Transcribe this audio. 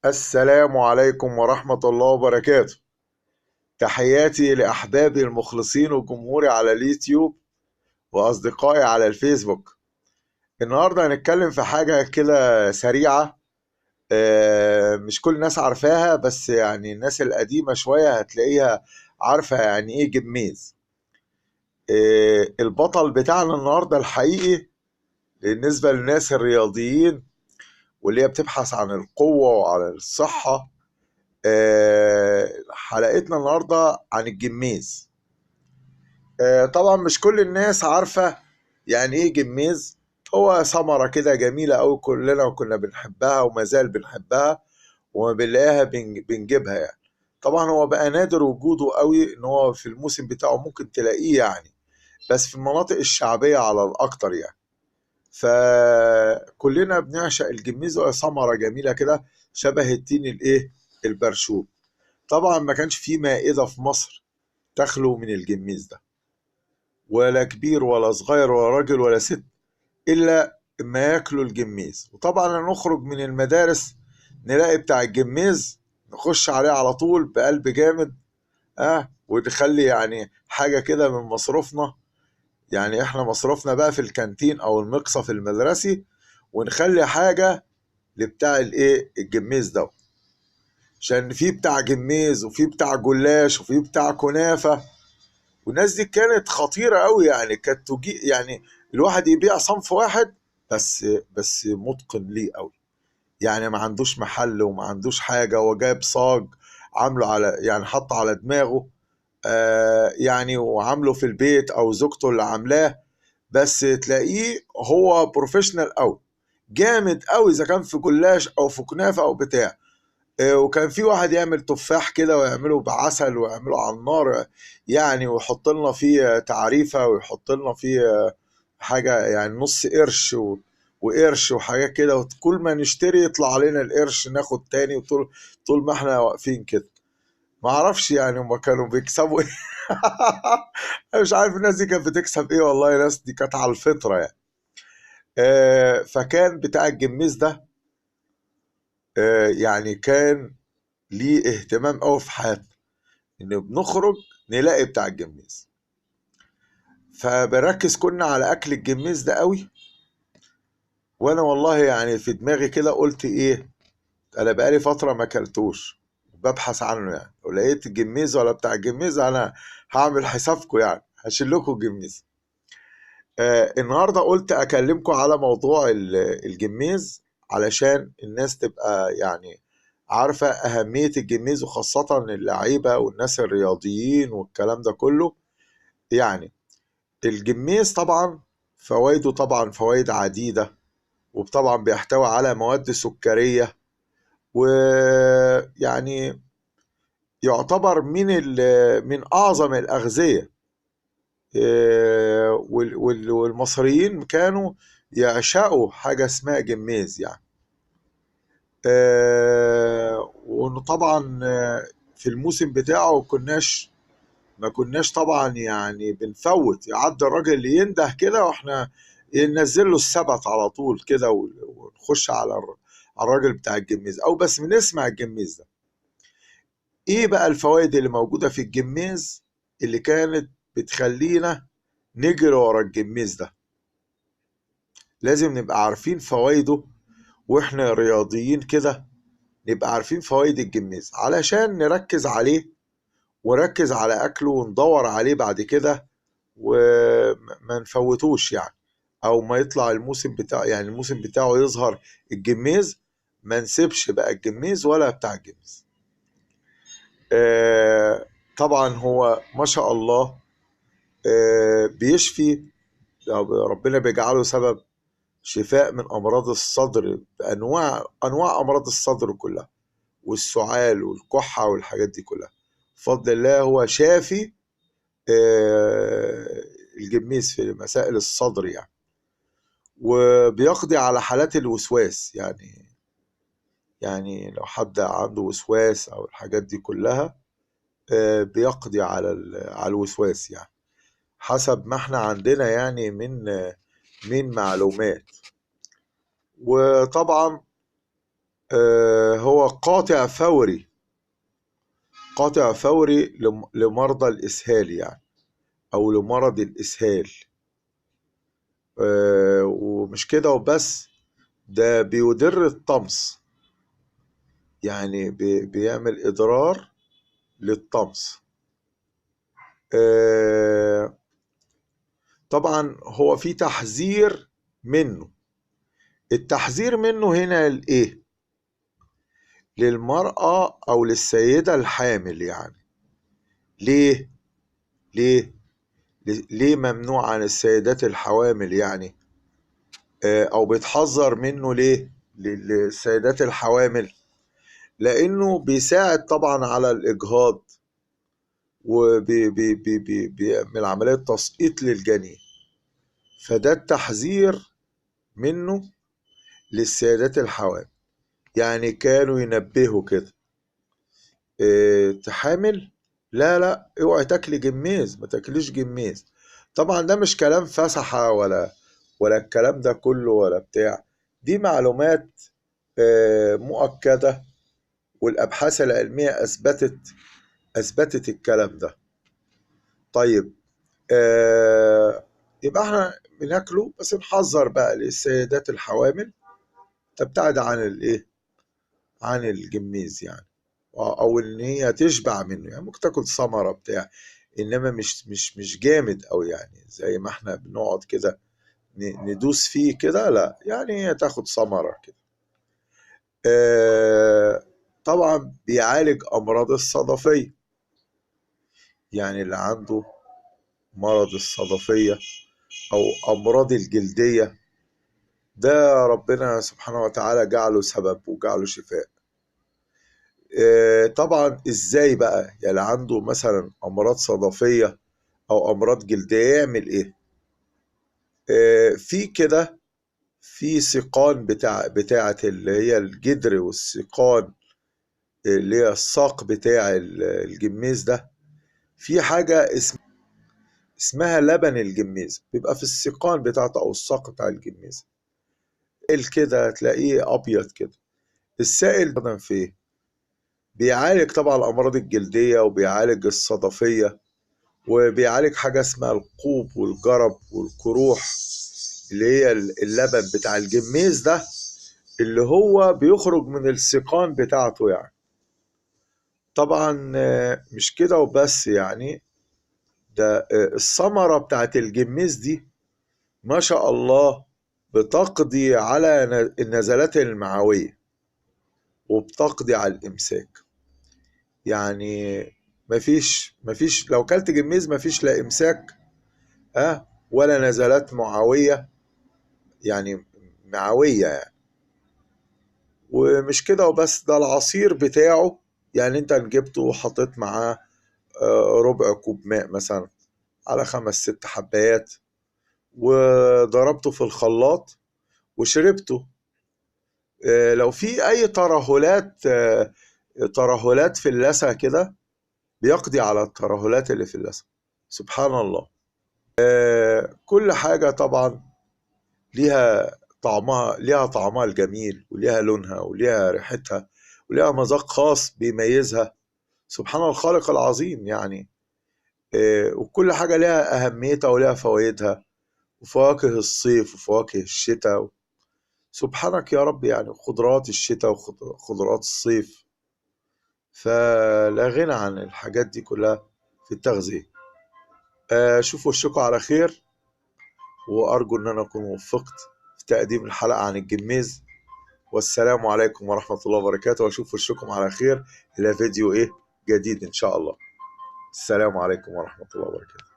السلام عليكم ورحمة الله وبركاته. تحياتي لأحبابي المخلصين وجمهوري على اليوتيوب وأصدقائي على الفيسبوك. النهاردة هنتكلم في حاجة كده سريعة. مش كل الناس عارفاها، بس يعني الناس القديمة شوية هتلاقيها عارفة يعني إيه جميز. البطل بتاعنا النهاردة الحقيقي بالنسبة للناس الرياضيين واللي هي بتبحث عن القوة وعن الصحة. حلقتنا النهارده عن الجميز. طبعا مش كل الناس عارفة يعني ايه جميز. هو ثمرة كده جميلة أوي، كلنا كنا بنحبها وما زال بنحبها وما بنلاقيها بنجيبها يعني. طبعا هو بقى نادر وجوده قوي، ان هو في الموسم بتاعه ممكن تلاقيه يعني، بس في المناطق الشعبية على الأكتر يعني. فكلنا بنعشق الجميز، وهي ثمرة جميلة كده شبه التين الايه، البرشوم. طبعا ما كانش في مائدة في مصر تخلو من الجميز ده، ولا كبير ولا صغير ولا راجل ولا ست إلا ما ياكلوا الجميز. وطبعا نخرج من المدارس نلاقي بتاع الجميز، نخش عليه على طول بقلب جامد. ونخلي يعني حاجة كده من مصروفنا، يعني احنا مصروفنا بقى في الكانتين او المقصف المدرسي، ونخلي حاجة لبتاع الايه، الجميز ده. عشان في بتاع جميز وفي بتاع جلاش وفي بتاع كنافة، والناس دي كانت خطيرة قوي يعني. كانت تجي يعني الواحد يبيع صنف واحد بس متقن ليه قوي، يعني ما عندوش محل وما عندوش حاجة، وجايب صاج عامله على يعني حط على دماغه، يعني وعامله في البيت او زوجته اللي عاملاه، بس تلاقيه هو بروفيشنال قوي، جامد قوي اذا كان في جلاش او في كنافة او بتاع. وكان في واحد يعمل تفاح كده ويعمله بعسل ويعمله على النار يعني، ويحط لنا فيه تعريفة ويحط لنا فيه حاجة يعني نص قرش وقرش وحاجات كده، وكل ما نشتري يطلع علينا القرش ناخد تاني، طول ما احنا واقفين كده. ما اعرفش يعني هما كانوا بيكسبوا ايه. انا مش عارف الناس دي كانت بتكسب ايه، والله الناس دي كانت على الفطرة يعني. فكان بتاع الجميز ده يعني كان ليه اهتمام قوي في حياتنا، ان بنخرج نلاقي بتاع الجميز. فبركز كنا على اكل الجميز ده قوي. وانا والله يعني في دماغي كده قلت ايه، انا بقالي فتره ما اكلتوش، ببحث عنه يعني، ولقيت الجميز ولا بتاع الجميز انا هعمل حسابكم يعني، هشيل لكم الجميز. النهارده قلت اكلمكم على موضوع الجميز، علشان الناس تبقى يعني عارفه اهميه الجميز، وخاصه اللعيبه والناس الرياضيين والكلام ده كله يعني. الجميز طبعا فوائده طبعا فوائد عديدة، وطبعا بيحتوي على مواد سكرية، ويعني يعتبر من أعظم الأغذية. والمصريين كانوا يعشقوا حاجة اسمها جميز يعني. وطبعا في الموسم بتاعه ما كناش طبعا يعني بنفوت، يعدي الراجل اللي ينده كده واحنا ننزل له السبت على طول كده، ونخش على الراجل بتاع الجميز، او بس بنسمع الجميز ده. ايه بقى الفوائد اللي موجودة في الجميز اللي كانت بتخلينا نجري ورا الجميز ده؟ لازم نبقى عارفين فوائده، واحنا رياضيين كده نبقى عارفين فوائد الجميز علشان نركز عليه، ونركز على اكله وندور عليه بعد كده، وما نفوتوش يعني. او ما يطلع الموسم بتاع يعني الموسم بتاعه يظهر الجميز، ما نسيبش بقى الجميز ولا بتاع الجميز. طبعا هو ما شاء الله بيشفي، ربنا بيجعله سبب شفاء من امراض الصدر، انواع امراض الصدر كلها، والسعال والكحة والحاجات دي كلها. بفضل الله هو شافي الجميز في مسائل الصدر يعني. وبيقضي على حالات الوسواس يعني لو حد عنده وسواس او الحاجات دي كلها، بيقضي على الوسواس يعني، حسب ما احنا عندنا يعني من معلومات. وطبعا هو قاطع فوري، قاطع فوري لمرضى الإسهال يعني، أو لمرض الإسهال. ومش كده وبس، ده بيدر الطمس، يعني بيعمل إضرار للطمس. طبعا هو في تحذير منه. التحذير منه هنا لإيه؟ للمرأة أو للسيدة الحامل يعني. ليه؟ ليه؟ ليه ممنوع عن السيدات الحوامل يعني؟ أو بيتحذر منه ليه للسيدات الحوامل؟ لأنه بيساعد طبعا على الإجهاض، وبيعمل عملية تسقيط للجنين. فده التحذير منه للسيدات الحوامل. يعني كانوا ينبهوا كده، تحامل، لا لا اوعي تاكلي جميز، ما تاكليش جميز. طبعا ده مش كلام فسحة ولا الكلام ده كله ولا بتاع، دي معلومات مؤكدة، والأبحاث العلمية أثبتت الكلام ده. طيب، يبقى احنا بناكله، بس نحذر بقى للسيدات الحوامل تبتعد عن الايه، عن الجميز يعني، او ان هي تشبع منه. يعني ممكن تاكل ثمره بتاع، انما مش جامد قوي يعني، زي ما احنا بنقعد كده ندوس فيه كده، لا يعني هي تاخد ثمره كده. طبعا بيعالج امراض الصدفيه، يعني اللي عنده مرض الصدفيه او امراض الجلديه، ده ربنا سبحانه وتعالى جعله سبب وجعله شفاء. طبعا ازاي بقى يعني عنده مثلا امراض صدفيه او امراض جلديه يعمل ايه؟ في كده، في سيقان بتاعه اللي هي الجدر، والسيقان اللي هي الساق بتاع الجميز ده، في حاجه اسمها لبن الجميز، بيبقى في السيقان بتاعته او الساق بتاع الجميز. كده تلاقيه ابيض كده. السائل ده في ايه؟ بيعالج طبعا الامراض الجلديه، وبيعالج الصدفيه، وبيعالج حاجة اسمها القوب والجرب والقروح، اللي هي اللبن بتاع الجميز ده اللي هو بيخرج من السيقان بتاعته يعني. طبعا مش كده وبس يعني، ده الثمرة بتاعت الجميز دي ما شاء الله بتقضي على النزلات المعوية، وبتقضي على الإمساك. يعني مفيش لو كلت جميز مفيش لا إمساك ولا نزلات معوية، يعني معوية يعني. ومش كده وبس، ده العصير بتاعه، يعني انت جبته وحطيت معاه ربع كوب ماء مثلا على 5 6 حبايات، وضربته في الخلاط وشربته. لو في اي ترهلات في اللثة كده، بيقضي على الترهلات اللي في اللثة. سبحان الله. كل حاجة طبعا ليها طعمها الجميل، وليها لونها، وليها ريحتها، وليها مذاق خاص بيميزها. سبحان الخالق العظيم يعني. وكل حاجة ليها أهميتها وليها فوائدها، وفواكه الصيف وفواكه الشتاء. سبحانك يا رب، يعني خضروات الشتاء وخضروات الصيف. فلا غنى عن الحاجات دي كلها في التغذية. أشوف وشكم على خير، وأرجو أن أنا أكون وفقت في تقديم الحلقة عن الجميز. والسلام عليكم ورحمة الله وبركاته، وأشوف وشكم على خير إلى فيديو جديد إن شاء الله. السلام عليكم ورحمة الله وبركاته.